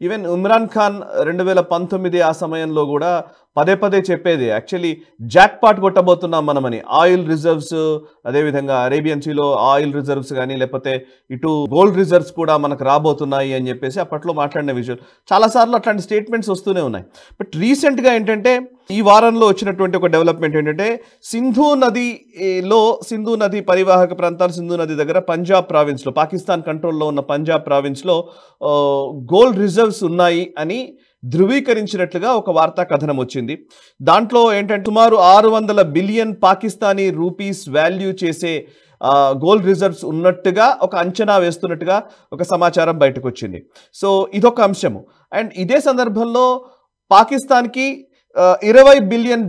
Even Imran Khan 2019 ఆ సమయంలో కూడా పదే పదే చెప్పేది యాక్చువల్లీ జాక్ పాట్ కొట్టబోతున్నాం మనమని. ఆయిల్ రిజర్వ్స్, అదేవిధంగా అరేబియన్ సీలో ఆయిల్ రిజర్వ్స్ కానీ, లేకపోతే ఇటు గోల్డ్ రిజర్వ్స్ కూడా మనకు రాబోతున్నాయి అని చెప్పేసి అప్పట్లో మాట్లాడిన విషయం. చాలాసార్లు అట్లాంటి స్టేట్మెంట్స్ వస్తూనే ఉన్నాయి. బట్ రీసెంట్గా ఏంటంటే ఈ వారంలో వచ్చినటువంటి ఒక డెవలప్మెంట్ ఏంటంటే సింధు నది పరివాహక ప్రాంతాలు, సింధు నది దగ్గర పంజాబ్ ప్రావిన్స్లో, పాకిస్తాన్ కంట్రోల్లో ఉన్న పంజాబ్ ప్రావిన్స్లో గోల్డ్ రిజర్వ్స్ ఉన్నాయి అని ధృవీకరించినట్లుగా ఒక వార్తా కథనం వచ్చింది. దాంట్లో ఏంటంటే సుమారు 600 బిలియన్ పాకిస్తానీ రూపీస్ వాల్యూ చేసే గోల్డ్ రిజర్వ్స్ ఉన్నట్టుగా ఒక అంచనా వేస్తున్నట్టుగా ఒక సమాచారం బయటకు వచ్చింది. సో ఇదొక అంశము. అండ్ ఇదే సందర్భంలో పాకిస్తాన్కి $20 బిలియన్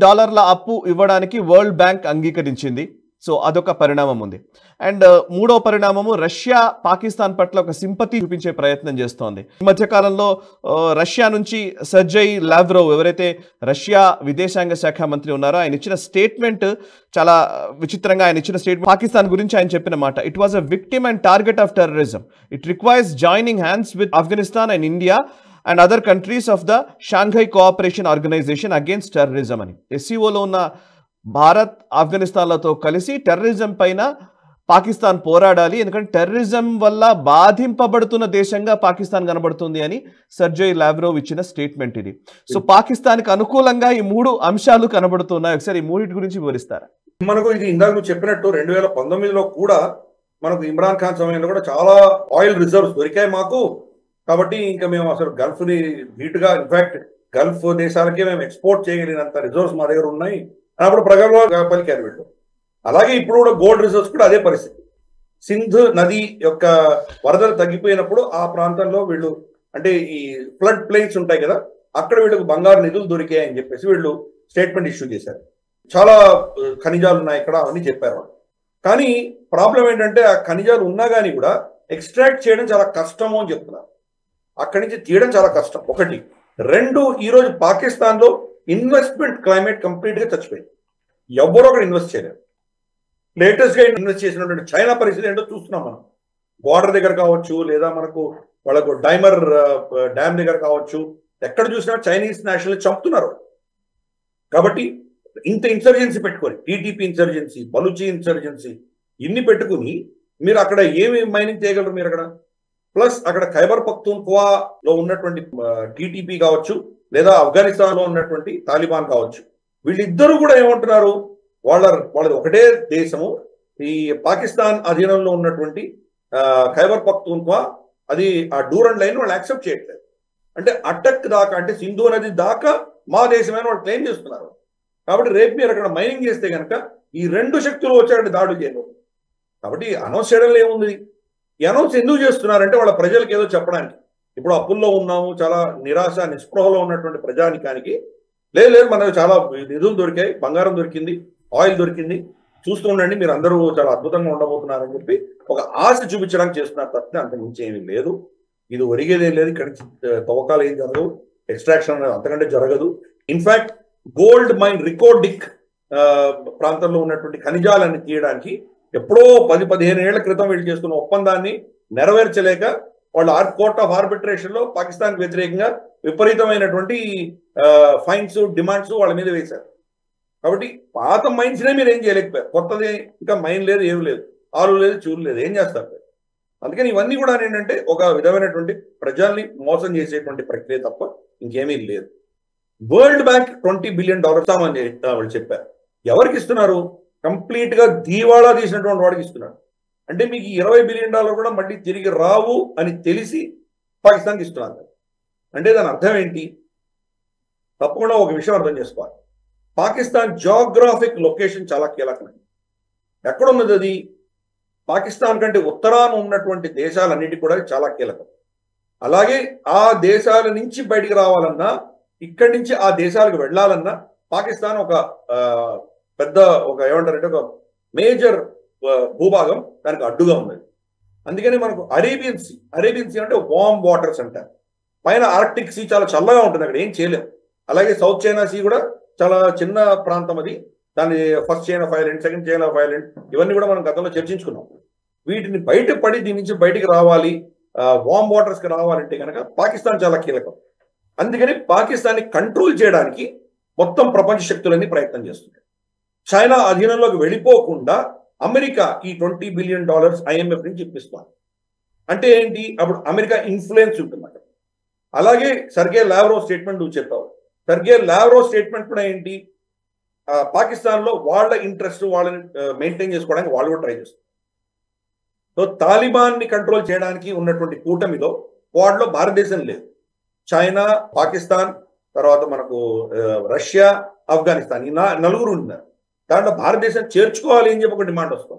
అప్పు ఇవ్వడానికి వరల్డ్ బ్యాంక్ అంగీకరించింది. సో అదొక పరిణామం ఉంది. అండ్ మూడో పరిణామము, రష్యా పాకిస్తాన్ పట్ల ఒక సింపతి చూపించే ప్రయత్నం చేస్తోంది. ఈ మధ్యకాలంలో రష్యా నుంచి సెర్జై లావ్రోవ్, ఎవరైతే రష్యా విదేశాంగ శాఖ మంత్రి ఉన్నారో, ఆయన ఇచ్చిన స్టేట్మెంట్ చాలా విచిత్రంగా. ఆయన ఇచ్చిన స్టేట్మెంట్ పాకిస్తాన్ గురించి ఆయన చెప్పిన మాట, it was a victim and target of terrorism. It requires joining hands with Afghanistan and India and other countries of the Shanghai Cooperation Organisation against terrorism అని. ఎస్సీఓలో ఉన్న భారత్, ఆఫ్ఘనిస్తాన్లతో కలిసి టెర్రరిజం పైన పాకిస్తాన్ పోరాడాలి, ఎందుకంటే టెర్రరిజం వల్ల బాధింపబడుతున్న దేశంగా పాకిస్తాన్ కనబడుతుంది అని సెర్జై లావ్రోవ్ ఇచ్చిన స్టేట్మెంట్ ఇది. సో పాకిస్తాన్కి అనుకూలంగా ఈ 3 అంశాలు కనబడుతున్నాయి. ఒకసారి ఈ మూడింటి గురించి వివరిస్తారా? మనకు ఇది ఇందాక నువ్వు చెప్పినట్టు 2019లో కూడా మనకు ఇమ్రాన్ ఖాన్ సమయంలో కూడా చాలా ఆయిల్ రిజర్వ్స్ దొరికాయి మాకు. కాబట్టి ఇంకా మేము అసలు గల్ఫ్ ని ధీటుగా, ఇన్ఫాక్ట్ గల్ఫ్ దేశాలకే మేము ఎక్స్పోర్ట్ చేయగలిగినంత రిజర్వ్స్ మా దగ్గర ఉన్నాయి అన్నప్పుడు ప్రగల్భంగా పలికారు వీళ్ళు. అలాగే ఇప్పుడు కూడా గోల్డ్ రిజర్వ్స్ కూడా అదే పరిస్థితి. సింధ్ నది యొక్క వరదలు తగ్గిపోయినప్పుడు ఆ ప్రాంతంలో వీళ్ళు, అంటే ఈ ఫ్లడ్ ప్లేన్స్ ఉంటాయి కదా, అక్కడ వీళ్ళకి బంగారు నిధులు దొరికాయని చెప్పేసి వీళ్ళు స్టేట్మెంట్ ఇష్యూ చేశారు. చాలా ఖనిజాలు ఉన్నాయి ఇక్కడ అని చెప్పారు వాళ్ళు. కానీ ప్రాబ్లం ఏంటంటే ఆ ఖనిజాలు ఉన్నా కానీ కూడా ఎక్స్ట్రాక్ట్ చేయడం చాలా కష్టము అని చెప్తున్నారు. అక్కడి నుంచి తీయడం చాలా కష్టం, ఒకటి. 2, ఈరోజు పాకిస్తాన్లో ఇన్వెస్ట్మెంట్ క్లైమేట్ కంప్లీట్గా చచ్చిపోయింది. ఎవ్వరూ అక్కడ ఇన్వెస్ట్ చేయలేరు. లేటెస్ట్గా ఇన్వెస్ట్ చేసినటువంటి చైనా పరిస్థితి ఏంటో చూస్తున్నాం మనం. బార్డర్ దగ్గర కావచ్చు, లేదా మనకు వాళ్ళకు డైమర్ డ్యామ్ దగ్గర కావచ్చు, ఎక్కడ చూసినా చైనీస్ నేషనల్ చంపుతున్నారు. కాబట్టి ఇంత ఇన్సర్జెన్సీ పెట్టుకొని, టీటీపీ ఇన్సర్జెన్సీ, బలూచి ఇన్సర్జెన్సీ, ఇన్ని పెట్టుకుని మీరు అక్కడ ఏమి మైనింగ్ చేయగలరు మీరు అక్కడ? ప్లస్ అక్కడ ఖైబర్ పఖ్తూన్ఖ్వాలో ఉన్నటువంటి టీటీపీ కావచ్చు, లేదా ఆఫ్ఘనిస్తాన్లో ఉన్నటువంటి తాలిబాన్ కావచ్చు, వీళ్ళిద్దరూ కూడా ఏమంటున్నారు, వాళ్ళది ఒకటే దేశము. ఈ పాకిస్తాన్ అధీనంలో ఉన్నటువంటి ఖైబర్ పఖ్తూన్ఖ్వా, అది ఆ డూరన్ లైన్ వాళ్ళు యాక్సెప్ట్ చేయట్లేదు. అంటే అటక్ దాకా, అంటే సింధు నది దాకా మా దేశమైన వాళ్ళు క్లెయిమ్ చేస్తున్నారు. కాబట్టి రేపు మీరు అక్కడ మైనింగ్ చేస్తే కనుక ఈ 2 శక్తులు వచ్చి అక్కడ దాడులు చేయలేదు. కాబట్టి అనౌన్స్ చేయడంలో ఏముంది? ఈ అనౌన్స్ ఎందుకు చేస్తున్నారంటే వాళ్ళ ప్రజలకు ఏదో చెప్పడానికి. ఇప్పుడు అప్పుల్లో ఉన్నాము, చాలా నిరాశ నిస్పృహలో ఉన్నటువంటి ప్రజానికానికి లేదు మనకు చాలా నిధులు దొరికాయి, బంగారం దొరికింది, ఆయిల్ దొరికింది, చూస్తూ ఉండండి మీరు అందరూ చాలా అద్భుతంగా ఉండబోతున్నారని చెప్పి ఒక ఆశ చూపించడానికి చేస్తున్నారు తప్పితే అంతకు మించి ఏమీ లేదు. ఇది ఒరిగేదేం లేదు. ఇక్కడ తవ్వకాలు ఏం జరగదు, ఎక్స్ట్రాక్షన్ అనేది అంతకంటే జరగదు. ఇన్ఫాక్ట్ గోల్డ్ మైన్ రికార్డిక్ ప్రాంతంలో ఉన్నటువంటి ఖనిజాలన్నీ తీయడానికి ఎప్పుడో 10-15 ఏళ్ల క్రితం వీళ్ళు చేస్తున్న ఒప్పందాన్ని నెరవేర్చలేక వాళ్ళు కోర్ట్ ఆఫ్ ఆర్బిట్రేషన్ లో పాకిస్తాన్ వ్యతిరేకంగా విపరీతమైనటువంటి ఫైన్స్, డిమాండ్స్ వాళ్ళ మీద వేశారు. కాబట్టి పాత మైన్స్ నే మీరు ఏం చేయలేకపోయారు. కొత్తది ఇంకా మైన్ లేదు, ఏమి లేదు, ఆలు లేదు, చూరు లేదు, ఏం చేస్తారు? అందుకని ఇవన్నీ కూడా ఏంటంటే ఒక విధమైనటువంటి ప్రజల్ని మోసం చేసేటువంటి ప్రక్రియ తప్ప ఇంకేమీ లేదు. వరల్డ్ బ్యాంక్ $20 బిలియన్ ఇస్తామని వాళ్ళు చెప్పారు. ఎవరికి ఇస్తున్నారు? కంప్లీట్ గా దీవాళా తీసినటువంటి వాడికి ఇస్తున్నాడు. అంటే మీకు $20 బిలియన్ కూడా మళ్ళీ తిరిగి రావు అని తెలిసి పాకిస్తాన్కి ఇస్తున్నారు. అంటే దాని అర్థం ఏంటి? తప్పకుండా ఒక విషయం అర్థం చేసుకోవాలి. పాకిస్తాన్ జియోగ్రాఫిక్ లొకేషన్ చాలా కీలకమైనది. ఎక్కడున్నది అది? పాకిస్తాన్ కంటే ఉత్తరాన ఉన్నటువంటి దేశాలన్నిటి కూడా చాలా కీలకం. అలాగే ఆ దేశాల నుంచి బయటికి రావాలన్నా, ఇక్కడి నుంచి ఆ దేశాలకు వెళ్ళాలన్నా పాకిస్తాన్ ఒక పెద్ద ఏమంటారంటే ఒక మేజర్ భూభాగం దానికి అడ్డుగా ఉన్నది. అందుకని మనకు అరేబియన్ సీ అంటే వార్మ్ వాటర్స్ అంటారు. పైన ఆర్క్టిక్ సీ చాలా చల్లగా ఉంటుంది, అక్కడ ఏం చేయలేం. అలాగే సౌత్ చైనా సీ కూడా చాలా చిన్న ప్రాంతం అది. దాన్ని first China of island, second China of island, ఇవన్నీ కూడా మనం గతంలో చర్చించుకున్నాం. వీటిని బయటపడి దీని నుంచి బయటికి రావాలి, వామ్ వాటర్స్ కి రావాలంటే కనుక పాకిస్తాన్ చాలా కీలకం. అందుకని పాకిస్తాన్ని కంట్రోల్ చేయడానికి మొత్తం ప్రపంచ శక్తులన్నీ ప్రయత్నం చేస్తున్నాయి. చైనా అధీనంలోకి వెళ్ళిపోకుండా అమెరికా ఈ $20 బిలియన్ IMF నుంచి ఇప్పిస్తాను. అంటే ఏంటి, అప్పుడు అమెరికా ఇన్ఫ్లుయెన్స్ ఉంటుంది అక్కడ. అలాగే సర్గే లావ్రోవ్ స్టేట్మెంట్ నువ్వు చెప్పావు. సర్గే లావ్రోవ్ స్టేట్మెంట్ కూడా ఏంటి, పాకిస్తాన్ లో వాళ్ళ ఇంట్రెస్ట్ వాళ్ళని మెయింటైన్ చేసుకోవడానికి వాళ్ళు కూడా ట్రై చేస్తారు. సో తాలిబాన్ ని కంట్రోల్ చేయడానికి ఉన్నటువంటి కూటమిలో వాటిలో భారతదేశం లేదు. చైనా, పాకిస్తాన్, తర్వాత మనకు రష్యా, ఆఫ్ఘనిస్తాన్, ఈ నలుగురు ఉన్నారు. దాంట్లో భారతదేశం చేర్చుకోవాలి అని చెప్పి ఒక డిమాండ్ వస్తాం.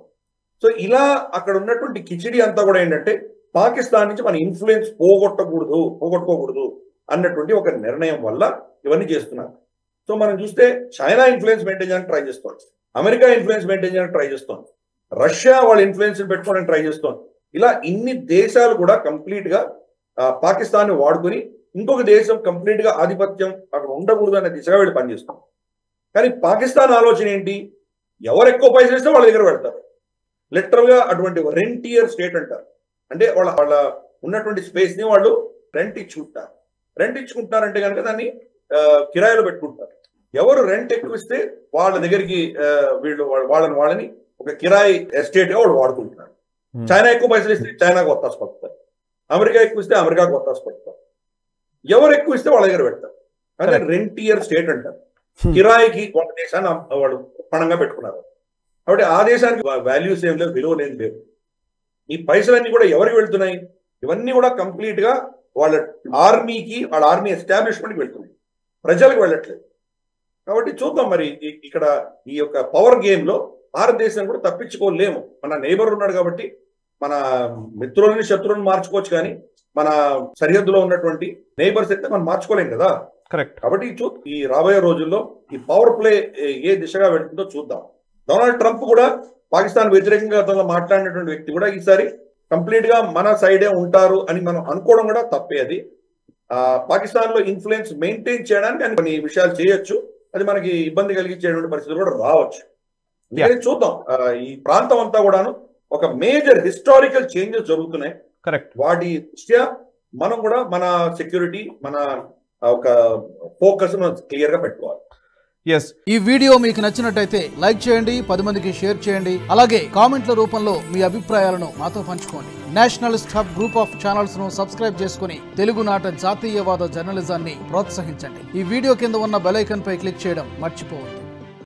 సో ఇలా అక్కడ ఉన్నటువంటి కిచిడి అంతా కూడా ఏంటంటే పాకిస్తాన్ నుంచి మన ఇన్ఫ్లుయెన్స్ పోగొట్టుకోకూడదు అన్నటువంటి ఒక నిర్ణయం వల్ల ఇవన్నీ చేస్తున్నారు. సో మనం చూస్తే చైనా ఇన్ఫ్లుయెన్స్ మెయింటైన్ చేయడానికి ట్రై చేస్తోంది, అమెరికా ఇన్ఫ్లుయెన్స్ మెయింటైన్ చేయడానికి ట్రై చేస్తోంది, రష్యా వాళ్ళ ఇన్ఫ్లుయెన్స్ పెట్టుకోవడానికి ట్రై చేస్తోంది. ఇలా ఇన్ని దేశాలు కూడా కంప్లీట్ గా పాకిస్తాన్ ని వాడుకొని ఇంకొక దేశం కంప్లీట్ గా ఆధిపత్యం అక్కడ ఉండకూడదు అనే దిశగా వీళ్ళు పనిచేస్తాం. కానీ పాకిస్తాన్ ఆలోచన ఏంటి, ఎవరు ఎక్కువ పైసలు ఇస్తే వాళ్ళ దగ్గర పెడతారు. లిటరల్ గా అటువంటి రెంటియర్ స్టేట్ అంటారు. అంటే వాళ్ళ ఉన్నటువంటి స్పేస్ ని వాళ్ళు రెంట్ ఇచ్చుకుంటారంటే కనుక దాన్ని కిరాయిలో పెట్టుకుంటారు. ఎవరు రెంట్ ఎక్కువ ఇస్తే వాళ్ళ దగ్గరికి వీళ్ళు వాళ్ళని ఒక కిరాయి ఎస్టేట్ గా వాళ్ళు వాడుకుంటున్నారు. చైనా ఎక్కువ పైసలు ఇస్తే చైనాకు ఒత్తాసు పడతారు, అమెరికా ఎక్కువ ఇస్తే అమెరికాకు ఒత్తాసు పడతారు. ఎవరు ఎక్కువ ఇస్తే వాళ్ళ దగ్గర పెడతారు. అంటే రెంటియర్ స్టేట్ అంటారు. కిరాయికి ఒక దేశాన్ని వాళ్ళు పణంగా పెట్టుకున్నారు. కాబట్టి ఆ దేశానికి వాల్యూస్ ఏం లేవు, విలువలు ఏం లేవు. ఈ పైసలన్నీ కూడా ఎవరికి వెళ్తున్నాయి, ఇవన్నీ కూడా కంప్లీట్ గా వాళ్ళ ఆర్మీ ఎస్టాబ్లిష్మెంట్కి వెళ్తున్నాయి, ప్రజలకు వెళ్ళట్లేదు. కాబట్టి చూద్దాం మరి ఇక్కడ ఈ యొక్క పవర్ గేమ్ లో భారతదేశం కూడా తప్పించుకోలేము. మన నైబర్ ఉన్నాడు కాబట్టి మన మిత్రులని శత్రువులను మార్చుకోవచ్చు, కానీ మన సరిహద్దులో ఉన్నటువంటి నైబర్స్ అయితే మనం మార్చుకోలేం కదా. కరెక్ట్. కాబట్టి ఈ రాబోయే రోజుల్లో ఈ పవర్ ప్లే ఏ దిశగా వెళ్తుందో చూద్దాం. డొనాల్డ్ ట్రంప్ కూడా పాకిస్తాన్ వ్యతిరేకంగా గతంలో మాట్లాడినటువంటి వ్యక్తి కూడా ఈసారి కంప్లీట్ గా మన సైడే ఉంటారు అని మనం అనుకోవడం కూడా తప్పే. అది పాకిస్తాన్ లో ఇన్ఫ్లుయెన్స్ మెయింటైన్ చేయడానికి అని కొన్ని విషయాలు చేయొచ్చు, అది మనకి ఇబ్బంది కలిగించేటువంటి పరిస్థితులు కూడా రావచ్చు. చూద్దాం. ఈ ప్రాంతం అంతా కూడాను ఒక మేజర్ హిస్టారికల్ చేంజెస్ జరుగుతున్నాయి. కరెక్ట్. వాటి దృష్ట్యా మనం కూడా మన సెక్యూరిటీ, మన ఒక ఫోకస్ క్లియర్ గా పెట్టుకోవాలి. ఈ వీడియో మీకు నచ్చినట్టయితే లైక్ చేయండి, 10 మందికి షేర్ చేయండి. అలాగే కామెంట్ల రూపంలో మీ అభిప్రాయాలను మాతో పంచుకోండి. Nationalist hub group of channels ను సబ్స్క్రైబ్ చేసుకుని తెలుగునాట జాతీయవాద జర్నలిజాన్ని ప్రోత్సహించండి. ఈ వీడియో కింద ఉన్న బెల్ ఐకాన్ పై క్లిక్ చేయడం మర్చిపోవద్దు.